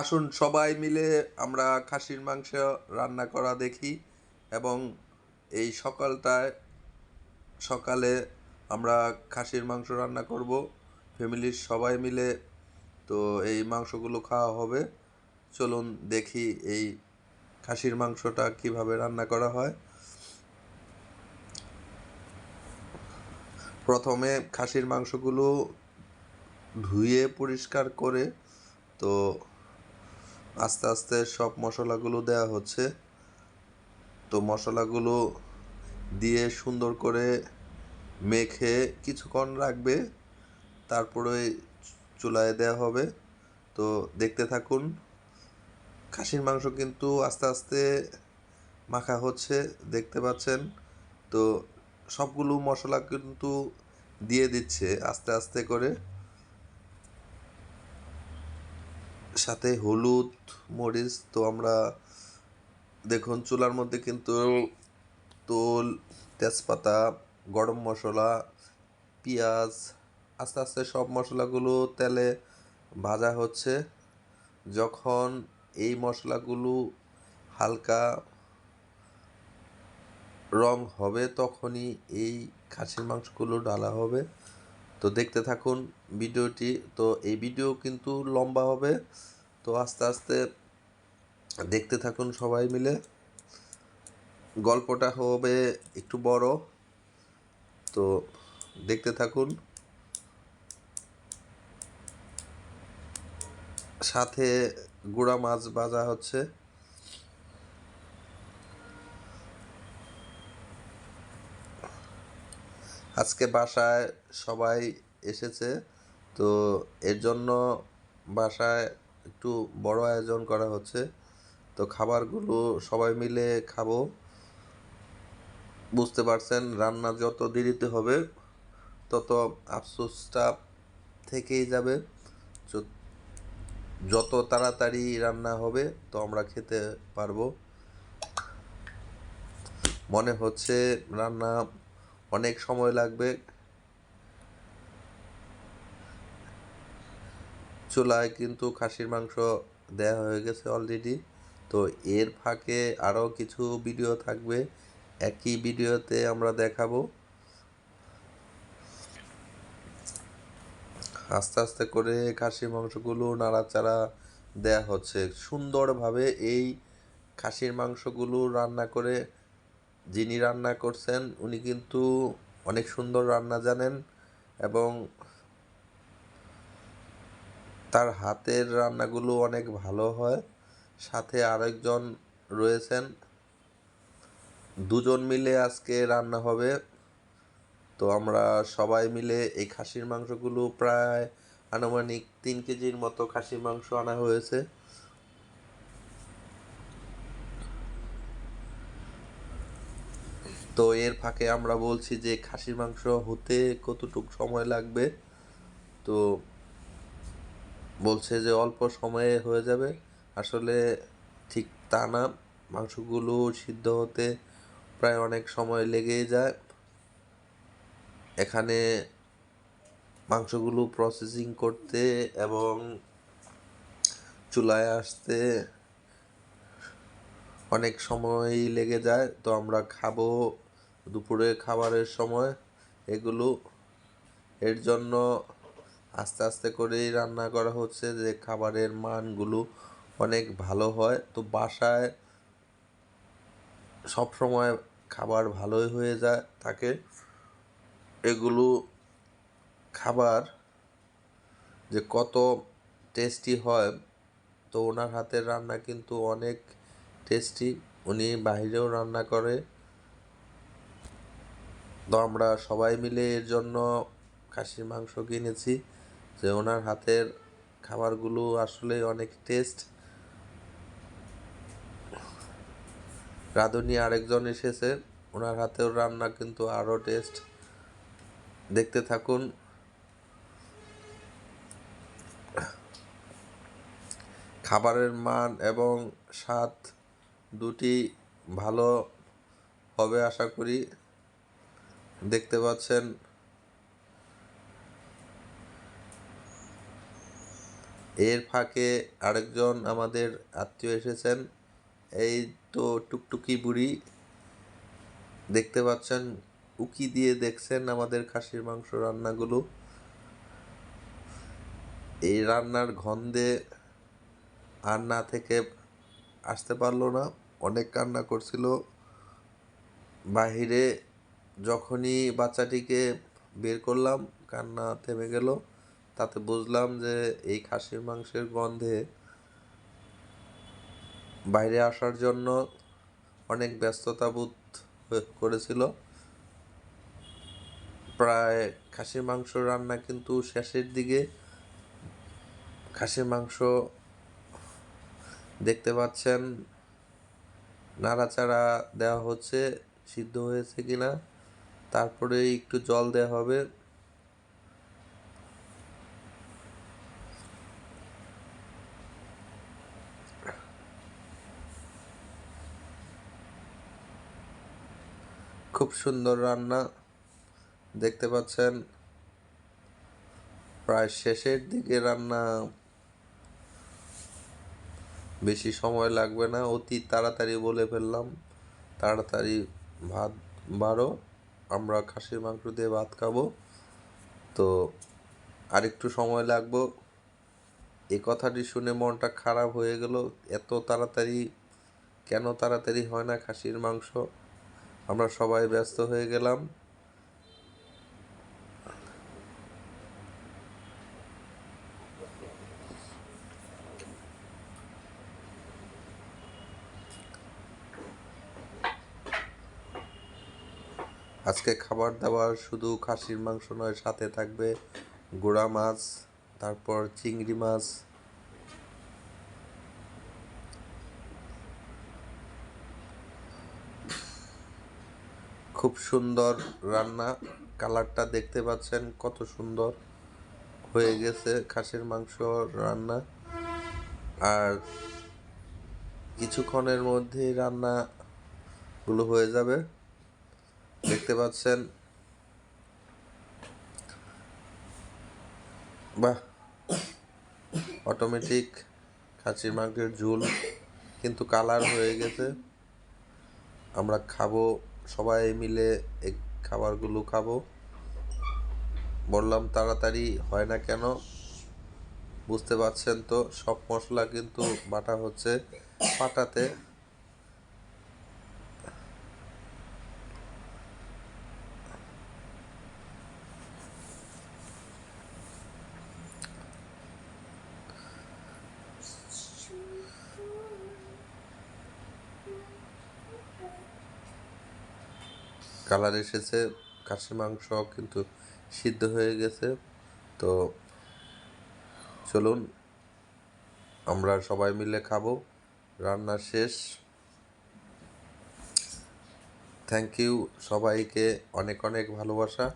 আসুন সবাই মিলে আমরা খাসির মাংস রান্না করা দেখি এবং এই সকালে আমরা খাসির মাংস রান্না করব ফ্যামিলির সবাই মিলে। তো এই মাংসগুলো খাওয়া হবে। চলুন দেখি এই খাসির মাংসটা কিভাবে রান্না করা হয়। প্রথমে খাসির মাংসগুলো ধুয়ে পরিষ্কার করে তো আস্তে আস্তে সব মশলাগুলো দেওয়া হচ্ছে। তো মশলাগুলো দিয়ে সুন্দর করে মেখে কিছুক্ষণ রাখবে, তারপরে চুলায় দেওয়া হবে। তো দেখতে থাকুন। খাসির মাংস কিন্তু আস্তে আস্তে মাখা হচ্ছে, দেখতে পাচ্ছেন। তো সবগুলো মশলা কিন্তু দিয়ে দিচ্ছে আস্তে আস্তে করে, সাথে হলুদ মরিচ। তো আমরা দেখুন চুলার মধ্যে কিন্তু তোল, তেজপাতা, গরম মশলা, পেঁয়াজ আস্তে আস্তে সব মশলাগুলো তেলে ভাজা হচ্ছে। যখন এই মশলাগুলো হালকা রং হবে তখনই এই খাসির মাংসগুলো ঢালা হবে। তো দেখতে থাকুন ভিডিওটি। তো এই ভিডিও কিন্তু লম্বা হবে, তো আস্তে আস্তে দেখতে থাকুন সবাই মিলে। গল্পটা হবে একটু বড়, তো দেখতে থাকুন। সাথে গুঁড়া মাছ ভাজা হচ্ছে। আজকে বাসায় সবাই এসেছে, তো এর জন্য বাসায় একটু বড় আয়োজন করা হচ্ছে। তো খাবারগুলো সবাই মিলে খাবো। বুঝতে পারছেন, রান্না যত দেরিতে হবে তত আফসোসটা থেকেই যাবে। যত তাড়াতাড়ি রান্না হবে তো আমরা খেতে পারবো। মনে হচ্ছে রান্না অনেক সময় লাগবে। চুলায় কিন্তু খাসির মাংস দেয়া হয়ে গেছে অলরেডি। তো এর ফাঁকে আরও কিছু ভিডিও থাকবে, একই ভিডিওতে আমরা দেখাবো। আস্তে আস্তে করে খাসির মাংসগুলো নাড়াচাড়া দেয়া হচ্ছে সুন্দরভাবে। এই খাসির মাংসগুলো রান্না করে যিনি রান্না করছেন উনি কিন্তু অনেক সুন্দর রান্না জানেন এবং তার হাতের রান্নাগুলো অনেক ভালো হয়। সাথে আরেকজন রয়েছেন, দুজন মিলে আজকে রান্না হবে। তো আমরা সবাই মিলে এই খাসির মাংসগুলো প্রায় আনুমানিক 3 কেজির মতো খাসির মাংস আনা হয়েছে। তো এর ফাঁকে আমরা বলছি যে খাসির মাংস হতে কতটুকু সময় লাগবে। তো বলছে যে অল্প সময়ে হয়ে যাবে। আসলে ঠিক তা না, মাংসগুলো সিদ্ধ হতে প্রায় অনেক সময় লেগেই যায়। এখানে মাংসগুলো প্রসেসিং করতে এবং চুলায় আসতে অনেক সময়ই লেগে যায়। তো আমরা খাবো দুপুরে খাবারের সময় এগুলো, এর জন্য আস্তে আস্তে করেই রান্না করা হচ্ছে যে খাবারের মানগুলো অনেক ভালো হয়। তো বাসায় সব সময় খাবার ভালোই হয়ে যায় থাকে। এগুলো খাবার যে কত টেস্টি হয়, তো ওনার হাতের রান্না কিন্তু অনেক টেস্টি। উনি বাইরেও রান্না করে। তো আমরা সবাই মিলে এর জন্য খাসির মাংস কিনেছি, যে ওনার হাতের খাবারগুলো আসলে অনেক টেস্ট। রাঁধুনি আরেকজন এসেছে, ওনার হাতেও রান্না কিন্তু আরও টেস্ট। দেখতে থাকুন। খাবারের মান এবং স্বাদ দুটি ভালো হবে আশা করি। দেখতে পাচ্ছেন এর ফাঁকে আরেকজন আমাদের আত্মীয় এসেছেন, এই তো টুকটুকি বুড়ি, দেখতে পাচ্ছেন উকি দিয়ে দেখছেন আমাদের খাসির মাংস রান্নাগুলো। এই রান্নার গন্ধে আর না থেকে আসতে পারলো না, অনেক কান্না করছিল। বাহিরে যখনই বাচ্চাটিকে বের করলাম কান্না থেমে গেল। তাতে বুঝলাম যে এই খাসির মাংসের গন্ধে বাইরে আসার জন্য অনেক ব্যস্ততা বোধ করেছিল। প্রায় খাসির মাংস রান্না কিন্তু শেষের দিকে। খাসির মাংস দেখতে পাচ্ছেন নাড়াচাড়া দেওয়া হচ্ছে সিদ্ধ হয়েছে কিনা, তারপরে একটু জল দেওয়া হবে। খুব সুন্দর রান্না, দেখতে পাচ্ছেন প্রায় শেষের দিকে রান্না, বেশি সময় লাগবে না, অতি তাড়াতাড়ি বলে ফেললাম। তাড়াতাড়ি ভাত বাড়ো, আমরা খাসির মাংস দিয়ে ভাত খাবো, তো আরেকটু সময় লাগবো। এই কথাটি শুনে মনটা খারাপ হয়ে গেল। এত তাড়াতাড়ি কেন তাড়াতাড়ি হয় না খাসির মাংস? আমরা সবাই ব্যস্ত হয়ে গেলাম। আজকে খাবার দাবার শুধু খাসির মাংস নয়, সাথে থাকবে গুড়া মাছ, তারপর চিংড়ি মাছ। খুব সুন্দর রান্না, কালারটা দেখতে পাচ্ছেন কত সুন্দর হয়ে গেছে খাসির মাংস রান্না। আর কিছুক্ষণের মধ্যেই রান্নাগুলো হয়ে যাবে। দেখতে পাচ্ছেন, বাহ, অটোমেটিক খাসির মাংসের ঝোল কিন্তু কালার হয়ে গেছে। আমরা খাবো, সবাই মিলে এই খাবারগুলো খাবো। বললাম তাড়াতাড়ি হয় না কেন, বুঝতে পারছেন তো, সব মশলা কিন্তু বাটা হচ্ছে পাটাতে। কালার এসেছে, খাসির মাংস কিন্তু সিদ্ধ হয়ে গেছে। তো চলুন আমরা সবাই মিলে খাবো। রান্না শেষ। থ্যাংক ইউ, সবাইকে অনেক অনেক ভালোবাসা।